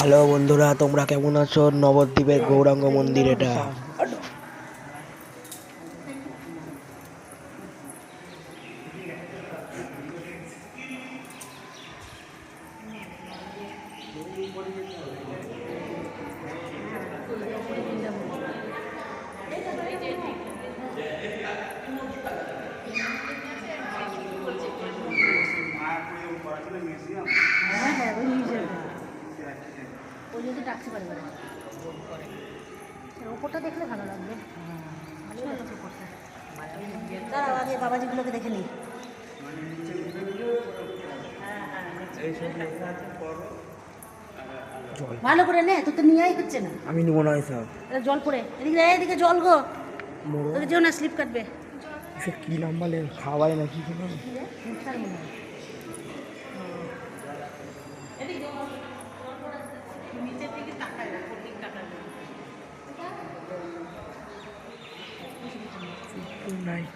Hello বন্ধুরা, তোমরা কেমন আছো? নবদ্বীপের গৌরাঙ্গ মন্দির এটা। হ্যাঁ হ্যাঁ ওই মিউজিয়ামটা ওই যদি ডাকতে পারবে না ওপরটা দেখলে ভালো লাগবে। ভালো লাগছে ওপরটা। দাঁড়াও আগে বাবাজিগুলোকে দেখে নিই। ভালো করে নে, তোর তো নিয়েই হচ্ছে না। আমি নিব না এসব। এটা জল পড়ে এদিকে এদিকে জল গো, ওদিকে যেও না, স্লিপ কাটবে। এসব কি নাম্বার খাওয়াই না কি কোনো মিক্সার মনে হয়। নাইট